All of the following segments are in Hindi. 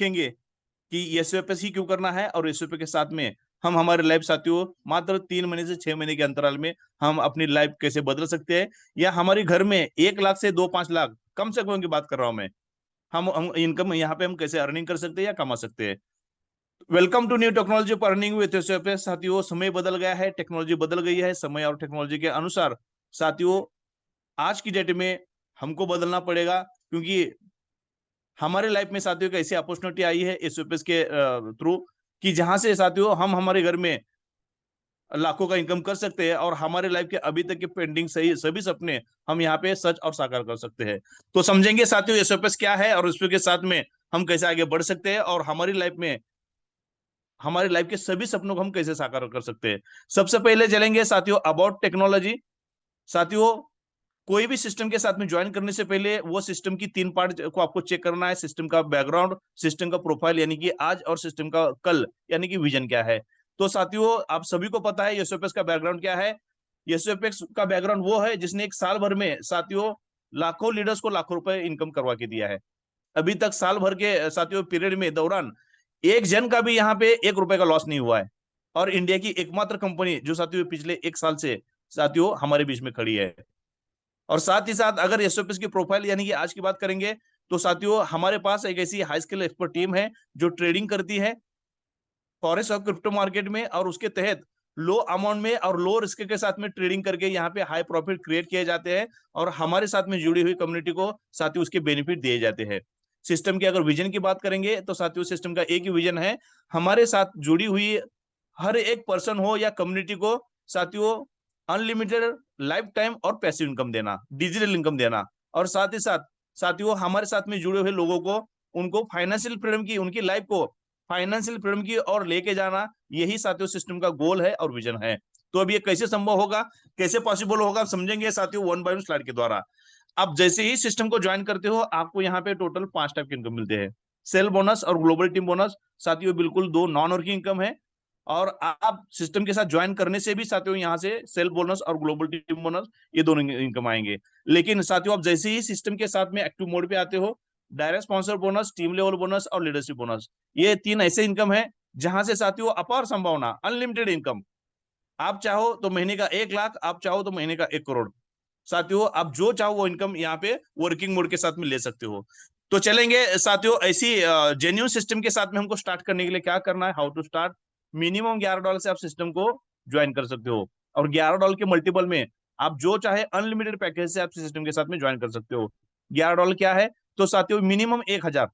सीखेंगे कि एसओपीएस ही क्यों करना है, और एसओपी के साथ में हम हमारे लाइफ साथियों मात्र 3 महीने से 6 महीने के अंतराल में हम अपनी लाइफ कैसे बदल सकते हैं, या हमारे घर में 1 लाख से 2-5 लाख कम से कम की बात कर रहा हूं मैं, हम इनकम यहाँ पे हम कैसे अर्निंग कर सकते हैं या कमा सकते हैं। वेलकम टू न्यू टेक्नोलॉजी पर अर्निंग विद एसओपीएस। साथियों समय बदल गया है, टेक्नोलॉजी बदल गई है, समय और टेक्नोलॉजी के अनुसार साथियों आज की डेट में हमको बदलना पड़ेगा, क्योंकि हमारे लाइफ में साथियों एक ऐसी अपॉर्चुनिटी आई है एसओपीएस के थ्रू, कि जहां से साथियों हम हमारे घर में लाखों का इनकम कर सकते हैं, और हमारे लाइफ के अभी तक के पेंडिंग सही सभी सपने हम यहाँ पे सच और साकार कर सकते हैं। तो समझेंगे साथियों एसओपीएस क्या है, और उसके साथ में हम कैसे आगे बढ़ सकते हैं, और हमारी लाइफ के सभी सपनों को हम कैसे साकार कर सकते हैं। सबसे पहले चलेंगे साथियों अबाउट टेक्नोलॉजी। साथियों कोई भी सिस्टम के साथ में ज्वाइन करने से पहले वो सिस्टम की 3 पार्ट को आपको चेक करना है। सिस्टम का बैकग्राउंड, सिस्टम का प्रोफाइल यानी कि आज, और सिस्टम का कल यानी कि विजन क्या है। तो साथियों आप सभी को पता है एसओपीएस का बैकग्राउंड क्या है। एसओपीएस का बैकग्राउंड वो है जिसने एक साल भर में साथियों लाखों लीडर्स को लाखों रुपए इनकम करवा के दिया है। अभी तक साल भर के साथियों पीरियड में दौरान एक जन का भी यहाँ पे 1 रुपए का लॉस नहीं हुआ है, और इंडिया की एकमात्र कंपनी जो साथियों पिछले 1 साल से साथियों हमारे बीच में खड़ी है। और साथ ही साथ अगर एसओपीएस की प्रोफाइल यानी कि आज की बात करेंगे, तो साथियों हमारे पास एक ऐसी हाई स्किल एक्सपर्ट टीम है जो ट्रेडिंग करती है फॉरेक्स और क्रिप्टो मार्केट में, और उसके तहत लो अमाउंट में और लो रिस्क के साथ में ट्रेडिंग करके यहाँ पे हाई प्रॉफिट क्रिएट किए जाते हैं, और हमारे साथ में जुड़ी हुई कम्युनिटी को साथियों उसके बेनिफिट दिए जाते हैं। सिस्टम की अगर विजन की बात करेंगे, तो साथियों सिस्टम का एक ही विजन है, हमारे साथ जुड़ी हुई हर एक पर्सन हो या कम्युनिटी को साथियों अनलिमिटेड लाइफ टाइम और पैसिव इनकम देना, डिजिटल इनकम देना, और साथ ही साथ साथियों हमारे साथ में जुड़े हुए लोगों को उनको फाइनेंशियल फ्रीडम की, उनकी लाइफ को फाइनेंशियल फ्रीडम की और लेके जाना, यही साथियों सिस्टम का गोल है और विजन है। तो अब ये कैसे संभव होगा, कैसे पॉसिबल होगा, समझेंगे साथियों वन बाय वन स्लाइड के द्वारा। आप जैसे ही सिस्टम को ज्वाइन करते हो आपको यहाँ पे टोटल 5 टाइप के इनकम मिलते हैं। सेल बोनस और ग्लोबल टीम बोनस साथियों बिल्कुल दो नॉन वर्किंग इनकम है, और आप सिस्टम के साथ ज्वाइन करने से भी साथियों यहाँ से सेल बोनस और ग्लोबल टीम बोनस ये दोनों इनकम आएंगे। लेकिन साथियों आप जैसे ही सिस्टम के साथ में एक्टिव मोड पे आते हो, direct sponsor bonus, team level bonus और लीडरशिप बोनस, ये 3 ऐसे इनकम है जहां से साथियों अपार संभावना, अनलिमिटेड इनकम। आप चाहो तो महीने का 1 लाख, आप चाहो तो महीने का 1 करोड़, साथियों आप जो चाहो वो इनकम यहाँ पे वर्किंग मोड के साथ में ले सकते हो। तो चलेंगे साथियों ऐसी जेन्यून सिस्टम के साथ में हमको स्टार्ट करने के लिए क्या करना है, हाउ टू स्टार्ट। मिनिमम $11 से आप सिस्टम को ज्वाइन कर सकते हो, और $11 के मल्टीपल में आप जो चाहे अनलिमिटेड पैकेज से आप सिस्टम के साथ में ज्वाइन कर सकते हो। $11 क्या है, तो साथियों मिनिमम 1,000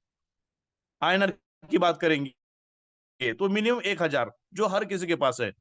आईएनआर की बात करेंगे, तो मिनिमम 1,000 जो हर किसी के पास है।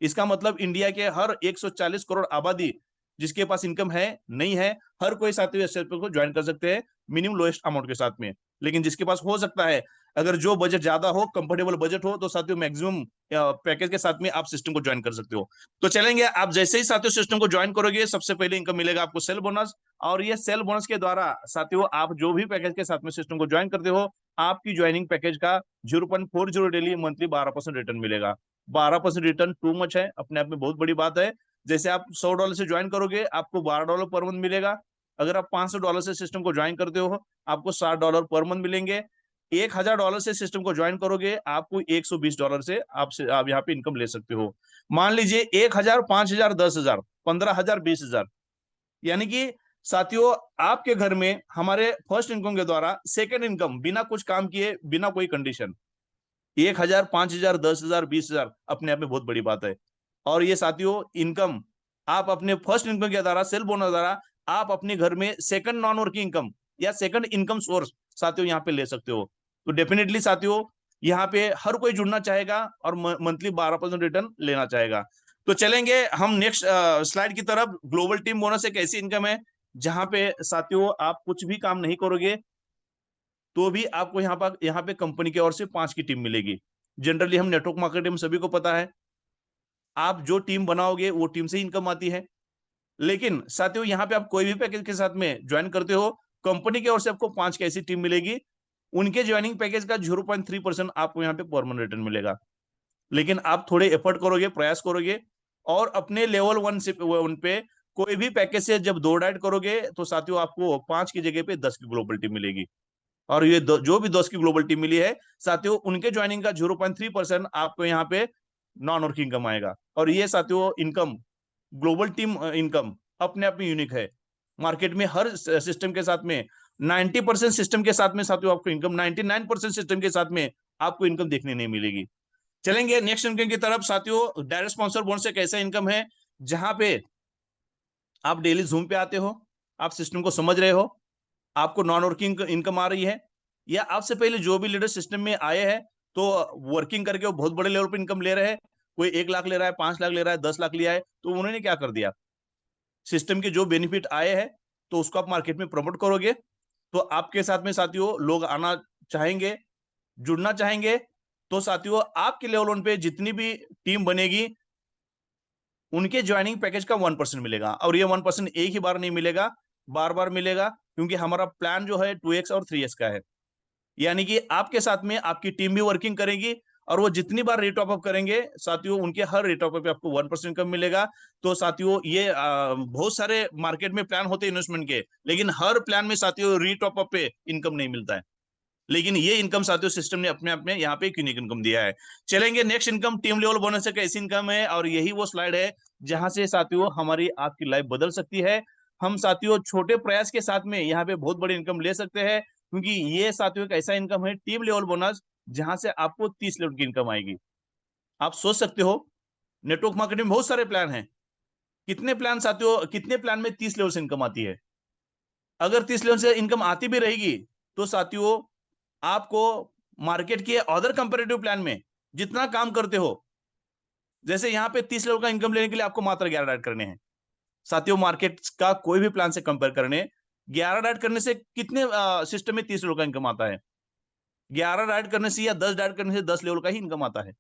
इसका मतलब इंडिया के हर 140 करोड़ आबादी जिसके पास इनकम है नहीं है, हर कोई साथियों इस को ज्वाइन कर सकते हैं मिनिमम लोएस्ट अमाउंट के साथ में। लेकिन जिसके पास हो सकता है, अगर जो बजट ज्यादा हो, कंफर्टेबल बजट हो, तो साथियों मैक्सिमम पैकेज के साथ में आप सिस्टम को ज्वाइन कर सकते हो। तो चलेंगे, आप जैसे ही साथियों सिस्टम को ज्वाइन करोगे सबसे पहले इनकम मिलेगा आपको सेल बोनस, और ये सेल बोनस के द्वारा साथियों आप जो भी पैकेज के साथ में सिस्टम को ज्वाइन करते हो, आपकी ज्वाइनिंग पैकेज का 0.40 डेली मंथली 12% रिटर्न मिलेगा। 12% रिटर्न टू मच है, अपने आप में बहुत बड़ी बात है। जैसे आप $100 से ज्वाइन करोगे आपको $12 पर मंथ मिलेगा। अगर आप $500 से सिस्टम को ज्वाइन करते हो आपको $60 पर मंथ मिलेंगे। $1,000 से सिस्टम को ज्वाइन करोगे आपको $120 से आप यहाँ पे इनकम ले सकते हो। मान लीजिए 1,000, 5,000, 10,000, 15,000, 20,000, यानी कि साथियों आपके घर में हमारे फर्स्ट इनकम के द्वारा सेकंड इनकम बिना कुछ काम किए, बिना कोई कंडीशन, 1,000, 5,000, 10,000, 20,000 अपने आप में बहुत बड़ी बात है। और ये साथियों इनकम आप अपने फर्स्ट इनकम के द्वारा, सेल बोनस द्वारा आप अपने घर में सेकंड नॉन वर्किंग इनकम या सेकंड इनकम सोर्स साथियों यहाँ पे ले सकते हो। तो डेफिनेटली साथियों यहाँ पे हर कोई जुड़ना चाहेगा और मंथली 12% रिटर्न लेना चाहेगा। तो चलेंगे हम नेक्स्ट स्लाइड की तरफ। ग्लोबल टीम बोनस एक ऐसी इनकम है जहां पे साथियों आप कुछ भी काम नहीं करोगे तो भी आपको यहाँ पे कंपनी की ओर से 5 की टीम मिलेगी। जनरली हम नेटवर्क मार्केटिंग में सभी को पता है, आप जो टीम बनाओगे वो टीम से इनकम आती है। लेकिन साथियों यहाँ पे आप कोई भी पैकेज के साथ में ज्वाइन करते हो, कंपनी की ओर से आपको 5 की ऐसी टीम मिलेगी। उनके ज्वाइनिंग पैकेज का 0.3% आपको यहाँ पे परमानेंट रिटर्न मिलेगा। लेकिन आप थोड़े एफर्ट करोगे, प्रयास करोगे, और अपने लेवल 1 से 1 पे कोई भी पैकेज से जब दौड़ राइड करोगे तो साथियों आपको 5 की जगह पे 10 की ग्लोबल टीम मिलेगी। और ये जो भी 10 की ग्लोबल टीम मिली है साथियों, उनके ज्वाइनिंग का 0.3% आपको यहाँ पे नॉन वर्किंग इनकम आएगा। और ये साथियों इनकम, ग्लोबल टीम इनकम अपने आप में यूनिक है। मार्केट में हर सिस्टम के साथ में 90% सिस्टम के साथ में साथियों आपको इनकम, 99% सिस्टम के साथ में आपको इनकम देखने नहीं मिलेगी। चलेंगे नेक्स्ट इनकम की तरफ साथियों। डायरेक्ट स्पॉन्सर बोनस एक ऐसा इनकम है जहां पे आप डेली जूम पे आते हो, आप सिस्टम को समझ रहे हो, आपको नॉन वर्किंग इनकम आ रही है, या आपसे पहले जो भी लीडर सिस्टम में आए हैं तो वर्किंग करके वो बहुत बड़े लेवल पर इनकम ले रहे हैं, कोई 1 लाख ले रहा है, 5 लाख ले रहा है, 10 लाख लिया है, तो उन्होंने क्या कर दिया, सिस्टम के जो बेनिफिट आए हैं तो उसको आप मार्केट में प्रमोट करोगे, तो आपके साथ में साथियों लोग आना चाहेंगे, जुड़ना चाहेंगे। तो साथियों आपके लेवल 1 पे जितनी भी टीम बनेगी उनके ज्वाइनिंग पैकेज का 1% मिलेगा, और ये 1% एक ही बार नहीं मिलेगा, बार बार मिलेगा, क्योंकि हमारा प्लान जो है 2x और 3x का है। यानी कि आपके साथ में आपकी टीम भी वर्किंग करेगी, और वो जितनी बार रेटॉप अप करेंगे साथियों, उनके हर रेटॉप अप पे आपको 1% कम मिलेगा। तो साथियों ये बहुत सारे मार्केट में प्लान होते हैं इन्वेस्टमेंट के, लेकिन हर प्लान में साथियों रेटॉप अप पे इनकम नहीं मिलता है, लेकिन ये इनकम साथियों सिस्टम ने अपने आप में यहाँ पे एक यूनिक इनकम दिया है। चलेंगे next income, team level bonus एक ऐसी इनकम है, और यही वो स्लाइड है जहां से साथियों हमारी आपकी लाइफ बदल सकती है। हम साथियों छोटे प्रयास के साथ में यहाँ पे बहुत बड़ी इनकम ले सकते हैं, क्योंकि ये साथियों एक ऐसा इनकम है टीम लेवल बोनस जहां से आपको 30 लेवल की इनकम आएगी। आप सोच सकते हो नेटवर्क मार्केटिंग में बहुत सारे प्लान हैं, कितने प्लान साथियों, कितने प्लान में 30 लेवल से इनकम आती है। अगर 30 लेवल से इनकम आती भी रहेगी तो साथियों आपको मार्केट के अदर कंपेरेटिव प्लान में जितना काम करते हो, जैसे यहाँ पे 30 लेवल का इनकम लेने के लिए आपको मात्र 11 डाइट करने हैं साथियों, मार्केट का कोई भी प्लान से कंपेयर करने 11 डाइट करने से कितने सिस्टम में 30 लेवल का इनकम आता है, 11 डाइट करने से या 10 डाइट करने से 10 लेवल का ही इनकम आता है।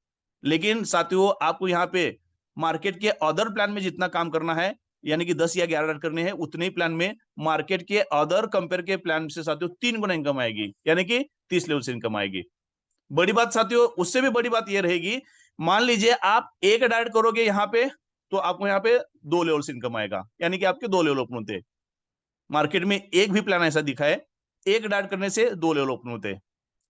लेकिन साथियों आपको यहाँ पे मार्केट के अदर प्लान में जितना काम करना है, यानी कि 10 या 11 डाइट करने हैं, उतने ही प्लान में मार्केट के अदर कंपेयर के प्लान से साथियों 3 गुना इनकम आएगी, यानी कि 30 लेवल से इनकम आएगी। बड़ी बात साथियों, उससे भी बड़ी बात यह रहेगी, मान लीजिए आप एक डाइट करोगे यहाँ पे, तो आपको यहाँ पे 2 लेवल से इनकम आएगा, यानी कि आपके 2 लेवल ओपन होते हैं। मार्केट में एक भी प्लान ऐसा दिखा है एक डाइट करने से 2 लेवल ओपन होते हैं,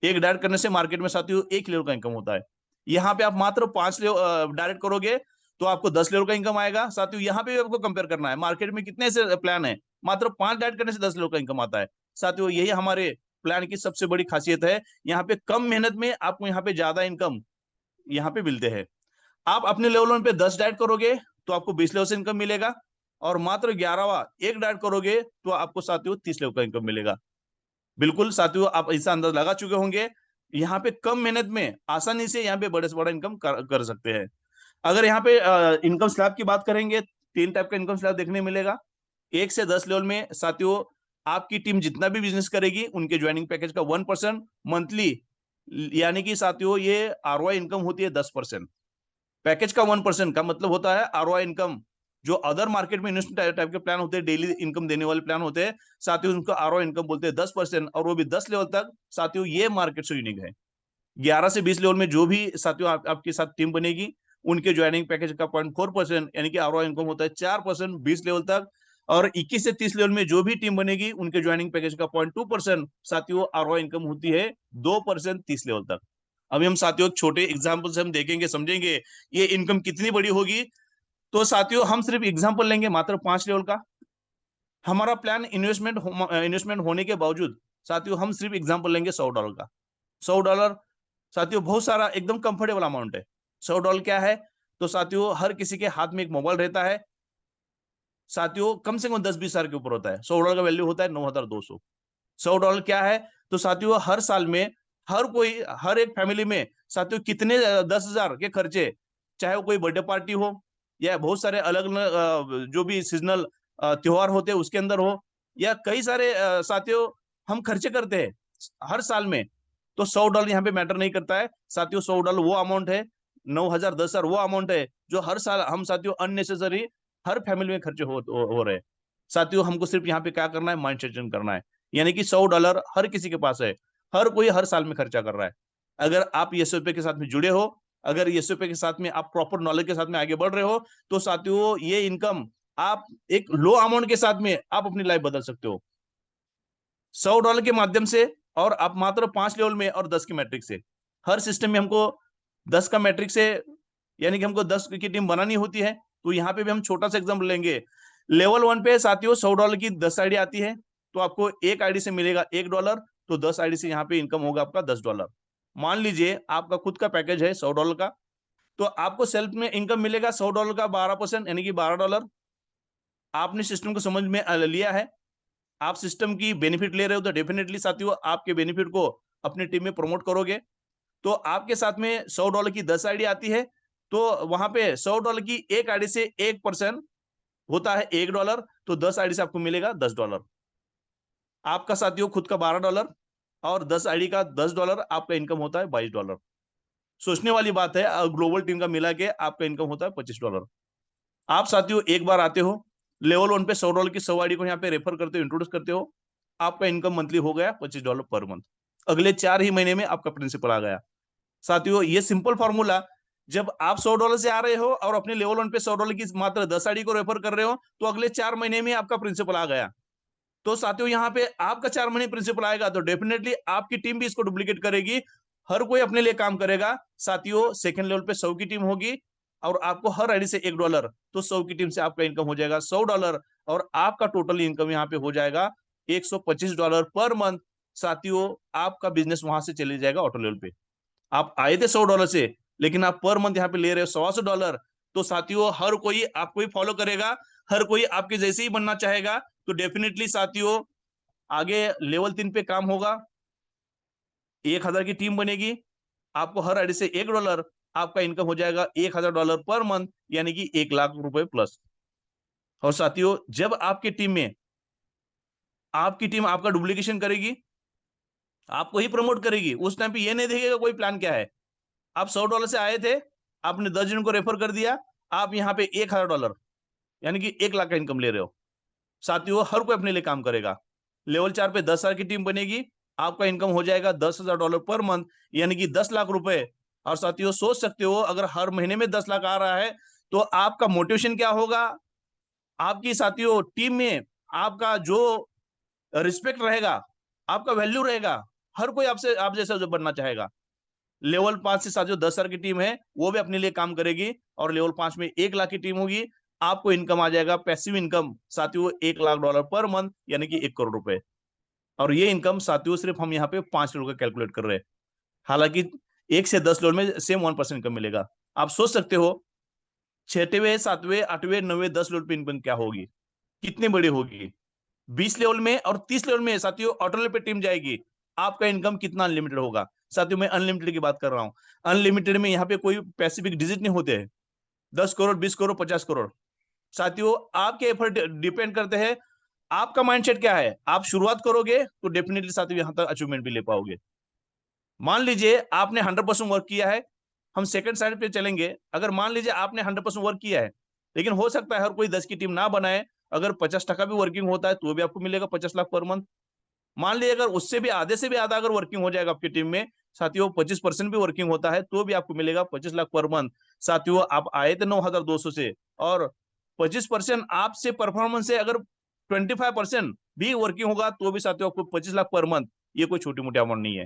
एक डाइट करने से मार्केट में साथियों 1 लेवल का इनकम होता है। यहाँ पे आप मात्र 5 लेवल डायरेक्ट करोगे तो आपको 10 लेवल का इनकम आएगा। साथियों यहाँ पे भी आपको कंपेयर करना है, मार्केट में कितने से प्लान है, मात्र 5 डाइट करने से 10 लेवल का इनकम आता है। साथियों यही हमारे प्लान की सबसे बड़ी खासियत है, यहाँ पे कम मेहनत में आपको यहाँ पे ज्यादा इनकम यहाँ पे मिलते हैं। आप अपने लेवल 1 पे 10 डाइट करोगे तो आपको 20 लेवल से इनकम मिलेगा, और मात्र 11वां एक डाइट करोगे तो आपको साथियों 30 लेवल का इनकम मिलेगा। बिल्कुल साथियों आप ऐसा अंदाज लगा चुके होंगे, यहाँ पे कम मेहनत में आसानी से यहाँ पे बड़े से बड़ा इनकम कर सकते हैं। अगर यहाँ पे इनकम स्लैब की बात करेंगे, 3 टाइप का इनकम स्लैब देखने मिलेगा। 1 से 10 लेवल में साथियों आपकी टीम जितना भी बिजनेस करेगी उनके ज्वाइनिंग पैकेज का 1% मंथली, यानी कि साथियों ये आरओआई इनकम होती है 10%। पैकेज का 1% का मतलब होता है आरओआई इनकम। जो अदर मार्केट में इन्वेस्टमेंट टाइप के प्लान होते हैं, डेली इनकम देने वाले प्लान होते हैं साथियों, उनको आरओआई इनकम बोलते हैं 10%, और वो भी 10 लेवल तक। साथियों ये मार्केट से यूनिक है। 11 से 20 लेवल में जो भी साथियों आपके साथ टीम बनेगी उनके ज्वाइनिंग पैकेज का 0.4%, यानी कि आरओआई इनकम होता है 4% 20 लेवल तक। और 21 से 30 लेवल में जो भी टीम बनेगी उनके ज्वाइनिंग पैकेज का 0.2% साथियों आरओआई इनकम होती है 2% 30 लेवल तक। अभी हम साथियों छोटे एग्जाम्पल से हम देखेंगे, समझेंगे ये इनकम कितनी बड़ी होगी। तो साथियों हम सिर्फ एग्जाम्पल लेंगे मात्र 5 लेवल का। हमारा प्लान इन्वेस्टमेंट होने के बावजूद साथियों हम सिर्फ एग्जाम्पल लेंगे $100 का। $100 साथियों बहुत सारा एकदम कंफर्टेबल अमाउंट है। $100 क्या है, तो साथियों हर किसी के हाथ में एक मोबाइल रहता है साथियों, कम से कम 10-20 हजार के ऊपर होता है। $100 का वैल्यू होता है 9,200। $100 क्या है, तो साथियों हर साल में हर कोई, हर एक फैमिली में साथियों कितने 10,000 के खर्चे, चाहे वो कोई बर्थडे पार्टी हो या बहुत सारे अलग अलग जो भी सीजनल त्योहार होते हैं उसके अंदर हो, या कई सारे साथियों हम खर्चे करते हैं हर साल में, तो $100 यहाँ पे मैटर नहीं करता है साथियों। $100 वो अमाउंट है, 9,000 10,000 वो अमाउंट है जो हर साल हम साथियों अननेसेसरी हर फैमिली में खर्चे हो रहे हैं। साथियों हमको सिर्फ यहाँ पे क्या करना है, माइंड सेटिंग करना है, यानी कि $100 हर किसी के पास है, हर कोई हर साल में खर्चा कर रहा है। अगर आप एसओपी के साथ में जुड़े हो, अगर एसओपी के साथ में आप प्रॉपर नॉलेज के साथ में आगे बढ़ रहे हो, तो साथियों ये इनकम आप एक लो अमाउंट के साथ में आप अपनी लाइफ बदल सकते हो। $100 के माध्यम से और आप मात्र 5 लेवल में और 10 की मैट्रिक से, हर सिस्टम में हमको 10 का मैट्रिक से, यानी कि हमको 10 की टीम बनानी होती है। तो यहाँ पे भी हम छोटा सा एग्जाम्पल लेंगे। लेवल 1 पे साथियों $100 की 10 आईडी आती है, तो आपको एक आईडी से मिलेगा $1, तो 10 आईडी से यहाँ पे इनकम होगा आपका $10। मान लीजिए आपका खुद का पैकेज है $100 का, तो आपको सेल्फ में इनकम मिलेगा $100 का 12%, यानी कि $12। आपने सिस्टम को समझ में लिया है, आप सिस्टम की बेनिफिट ले रहे हो, तो डेफिनेटली साथियों आपके बेनिफिट को अपनी टीम में प्रमोट करोगे। तो आपके साथ में $100 की 10 आईडी आती है, तो वहां पे $100 की एक आईडी से 1% होता है $1, तो 10 आईडी से आपको मिलेगा $10। आपका साथियों खुद का $12 और 10 आईडी का $10, आपका इनकम होता है $22। सोचने वाली बात है, ग्लोबल टीम का मिला के आपका इनकम होता है $25। आप साथियों एक बार आते हो, लेवल 1 पे $100 की 100 आईडी को यहाँ पे रेफर करते हो, इंट्रोड्यूस करते हो, आपका इनकम मंथली हो गया $25 पर मंथ। अगले 4 ही महीने में आपका प्रिंसिपल आ गया। साथियों ये सिंपल फॉर्मूला, जब आप $100 से आ रहे हो और अपने लेवल 1 पे $100 की मात्र 10 आईडी को रेफर कर रहे हो, तो अगले 4 महीने में आपका प्रिंसिपल आ गया। तो साथियों यहाँ पे आपका 4 महीने प्रिंसिपल आएगा, तो डेफिनेटली आपकी टीम भी इसको डुप्लीकेट करेगी, हर कोई अपने लिए काम करेगा। साथियों सेकंड लेवल पे 100 की टीम होगी और आपको हर आईडी से $1, तो 100 की टीम से आपका इनकम हो जाएगा $100, और आपका टोटल इनकम यहाँ पे हो जाएगा $125 पर मंथ। साथियों आपका बिजनेस वहां से चले जाएगा ऑटो लेवल पे। आप आए थे $100 से, लेकिन आप पर मंथ यहाँ पे ले रहे हो $125। तो साथियों हर कोई आपको ही फॉलो करेगा, हर कोई आपके जैसे ही बनना चाहेगा। तो डेफिनेटली साथियों आगे लेवल 3 पे काम होगा, 1000 की टीम बनेगी, आपको हर आईडी से $1, आपका इनकम हो जाएगा $1000 पर मंथ, यानी कि 1,00,000 रुपए प्लस। और साथियों जब आपकी टीम में आपकी टीम आपका डुप्लीकेशन करेगी, आपको ही प्रमोट करेगी, उस टाइम पे ये नहीं देखेगा कोई प्लान क्या है। आप $100 से आए थे, आपने 10 जन को रेफर कर दिया, आप यहाँ पे $1000, यानी कि 1,00,000 का इनकम ले रहे हो। साथियों हर कोई अपने लिए काम करेगा। लेवल 4 पे 10,000 की टीम बनेगी, आपका इनकम हो जाएगा $10,000 पर मंथ, यानी कि 10,00,000 रुपए। और साथियों सोच सकते हो अगर हर महीने में 10,00,000 आ रहा है, तो आपका मोटिवेशन क्या होगा, आपकी साथियों टीम में आपका जो रिस्पेक्ट रहेगा, आपका वैल्यू रहेगा, हर कोई आपसे आप जैसा जो बनना चाहेगा। लेवल 5 से साथियों 10,000 की टीम है, वो भी अपने लिए काम करेगी, और लेवल 5 में 1,00,000 की टीम होगी, आपको इनकम आ जाएगा पैसिव इनकम साथियों $1,00,000 पर मंथ, यानी कि 1 करोड़ रुपए। और ये इनकम साथियों सिर्फ हम यहाँ पे 5 लोगों का कैलकुलेट कर रहे हैं, हालांकि 1 से 10 लेवल में सेम 1% इनकम मिलेगा। आप सोच सकते हो 6वें 7वें 8वें 9वें 10 लेवल पे इनकम क्या होगी, कितनी बड़ी होगी। 20 लेवल में और 30 लेवल में साथियों ऑटो लेवल पे टीम जाएगी, आपका इनकम कितना अनलिमिटेड होगा। साथियों मैं अनलिमिटेड की बात कर रहा हूँ, अनलिमिटेड में यहाँ पे कोई स्पेसिफिक डिजिट नहीं होते हैं, 10 करोड़ 20 करोड़ 50 करोड़। साथियों आपके एफर्ट डिपेंड करते हैं, आपका माइंडसेट क्या है। आप शुरुआत करोगे तो डेफिनेटली साथियों यहां तक अचीवमेंट भी ले पाओगे। मान लीजिए आपने 100% वर्क किया है, हम सेकंड साइड पे चलेंगे। अगर मान लीजिए आपने 100% वर्क किया है, लेकिन हो सकता है हर कोई 10 की टीम ना बनाए, अगर 50% भी वर्किंग होता है तो भी आपको मिलेगा 50 लाख पर मंथ। मान लीजिए अगर उससे भी आधे से भी आधा अगर वर्किंग हो जाएगा आपकी टीम में, साथियों 25% भी वर्किंग होता है तो भी आपको मिलेगा 25 लाख पर मंथ। साथियों आप आए थे 9,200 से, और 25% आपसे परफॉर्मेंस से अगर 25% भी वर्किंग होगा तो भी साथियों आपको 25 लाख पर मंथ, ये कोई छोटी मोटी अमाउंट नहीं है।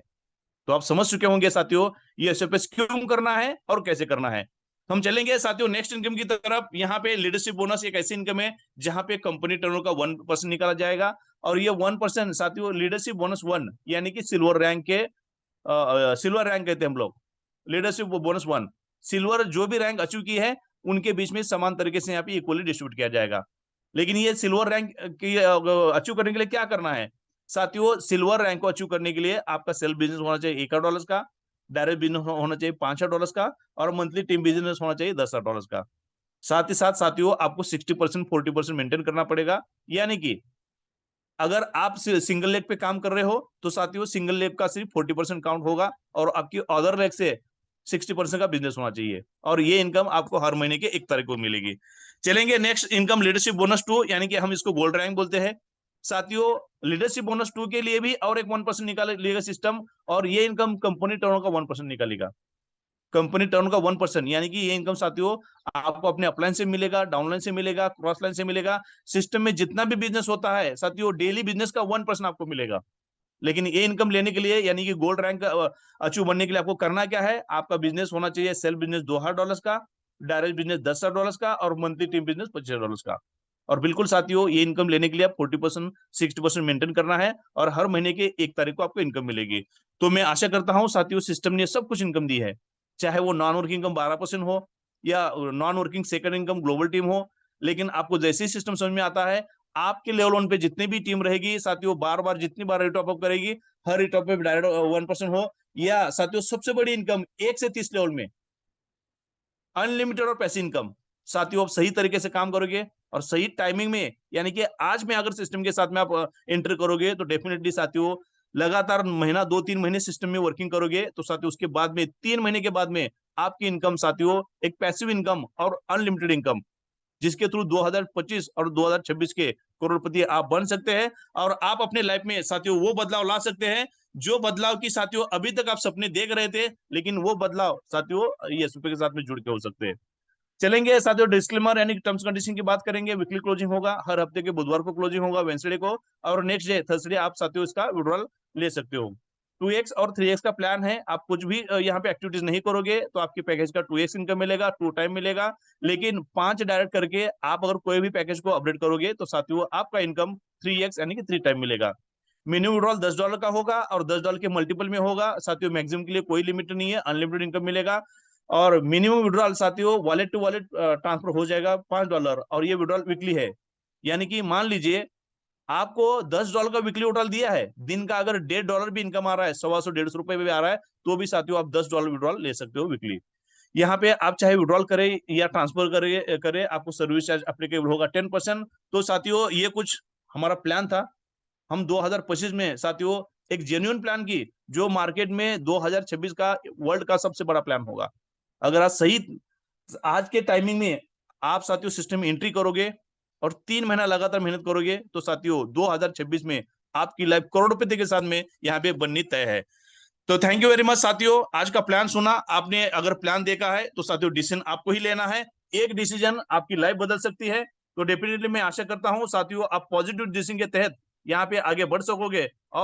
तो आप समझ चुके होंगे साथियों ये एसएफएस क्यों करना है और कैसे करना है। हम चलेंगे साथियों नेक्स्ट इनकम की तरफ। यहाँ पे लीडरशिप बोनस एक ऐसी इनकम है जहां पे कंपनी टर्नओवर का 1% निकाला जाएगा, और ये 1% साथियों लीडरशिप बोनस 1, यानी कि सिल्वर रैंक के, सिल्वर रैंक कहते हैं हम लोग, लीडरशिप बोनस 1, सिल्वर जो भी रैंक अचीव की है उनके बीच में समान तरीके से यहाँ पे इक्वली डिस्ट्रीब्यूट किया जाएगा। लेकिन ये सिल्वर रैंक की अचीव करने के लिए क्या करना है साथियों, सिल्वर रैंक को अचीव करने के लिए आपका सेल्फ बिजनेस होना चाहिए $1,000 का, डायरेक्ट बिजनेस होना चाहिए $5,000 का, और मंथली टीम बिजनेस होना चाहिए $10,000 का। साथ ही साथ साथियों आपको 60% 40% मेंटेन करना पड़ेगा, यानी कि अगर आप सिंगल लेग पे काम कर रहे हो तो साथियों सिंगल लेग का सिर्फ 40% काउंट होगा, और आपकी अदर लेग से 60% का बिजनेस होना चाहिए, और ये इनकम आपको हर महीने के 1 तारीख को मिलेगी। चलेंगे नेक्स्ट इनकम लीडरशिप बोनस 2, यानी कि हम इसको गोल्ड रैंक बोलते हैं। साथियों लीडरशिप बोनस 2 के लिए भी और एक 1% निकालेगा सिस्टम, और ये इनकम कंपनी टर्नओवर का 1% निकालेगा। कंपनी टर्न का 1%, यानी कि ये इनकम साथियों आपको अपने अपलाइन से मिलेगा, डाउनलाइन से मिलेगा, क्रॉस लाइन से मिलेगा। सिस्टम में जितना भी बिजनेस होता है साथियों डेली बिजनेस का 1% आपको मिलेगा। लेकिन ये इनकम लेने के लिए यानी कि गोल्ड रैंक अचीव बनने के लिए आपको करना क्या है, आपका बिजनेस होना चाहिए सेल्फ बिजनेस $2,000 का, डायरेक्ट बिजनेस $10,000 का और मंथली टीम बिजनेस $25,000 का। और बिल्कुल साथियों, ये इनकम लेने के लिए आप 40% 60% मेंटेन करना है और हर महीने के 1 तारीख को आपको इनकम मिलेगी। तो मैं आशा करता हूं साथियों, सिस्टम ने सब कुछ इनकम दी है, चाहे वो नॉन वर्किंग इनकम 12% हो या non working second income global team हो। लेकिन आपको जैसे ही सिस्टम समझ में आता है, आपके लेवल 1 पे जितनी भी टीम रहेगी साथियों, बार बार जितनी बार रिटॉप अप करेगी, हर रिटॉप पे डायरेक्ट 1% हो, या साथियों सबसे बड़ी इनकम 1 से 30 लेवल में अनलिमिटेड और पैसिव इनकम। साथियों, आप सही तरीके से काम करोगे और सही टाइमिंग में, यानी कि आज में अगर सिस्टम के साथ में आप एंटर करोगे तो डेफिनेटली साथियों, लगातार महीना 2-3 महीने सिस्टम में वर्किंग करोगे तो साथियों उसके बाद में 3 महीने के बाद में आपकी इनकम साथियों एक पैसिव इनकम और अनलिमिटेड इनकम, जिसके थ्रू 2025 और 2026 के करोड़पति आप बन सकते हैं और आप अपने लाइफ में साथियों वो बदलाव ला सकते हैं जो बदलाव की साथियों अभी तक आप सपने देख रहे थे, लेकिन वो बदलाव साथियों ये एसओपी के साथ में जुड़ के हो सकते हैं। चलेंगे साथियों डिस्क्लेमर यानी टर्म्स कंडीशन की बात करेंगे। वीकली क्लोजिंग होगा, हर हफ्ते के बुधवार को क्लोजिंग होगा, वेंसडे को, और नेक्स्ट डे थर्सडे आप साथियों इसका विड्रॉल ले सकते हो। 2x और 3x का प्लान है, आप कुछ भी यहाँ पे एक्टिविटीज नहीं करोगे तो आपके पैकेज का 2x इनकम मिलेगा, 2 टाइम मिलेगा। लेकिन 5 डायरेक्ट करके आप अगर कोई भी पैकेज को अपडेट करोगे तो साथियों आपका इनकम 3x यानी कि 3 टाइम मिलेगा। मिनिमम विड्रॉल $10 का होगा और $10 के मल्टीपल में होगा साथियों, मैक्सिमम के लिए कोई लिमिट नहीं है, अनलिमिटेड इनकम मिलेगा। और मिनिमम विड्रॉल साथियों वॉलेट टू वॉलेट ट्रांसफर हो जाएगा $5, और ये विड्रॉल वीकली है। यानी कि मान लीजिए आपको $10 का वीकली विड्रॉल दिया है, दिन का अगर $1.5 भी इनकम आ रहा है, 125 150 भी आ रहा है, तो भी साथियों आप $10 विड्रॉल ले सकते हो वीकली। यहाँ पे आप चाहे विड्रॉल करें या ट्रांसफर करें आपको सर्विस चार्ज अप्लीकेबल होगा 10%। तो साथियों ये कुछ हमारा प्लान था, हम 2025 में साथियों एक जेन्युइन प्लान की, जो मार्केट में 2026 का वर्ल्ड का सबसे बड़ा प्लान होगा। अगर आज सही आज के टाइमिंग में आप साथियों सिस्टम में एंट्री करोगे और 3 महीना लगातार मेहनत करोगे तो साथियों 2026 में आपकी लाइफ करोड़पति के साथ में यहाँ पे बननी तय है। तो थैंक यू वेरी मच साथियों, आज का प्लान सुना आपने, अगर प्लान देखा है तो साथियों डिसीजन आपको ही लेना है, एक डिसीजन आपकी लाइफ बदल सकती है। तो डेफिनेटली मैं आशा करता हूं साथियों आप पॉजिटिव डिसीजन के तहत यहाँ पे आगे बढ़ सकोगे और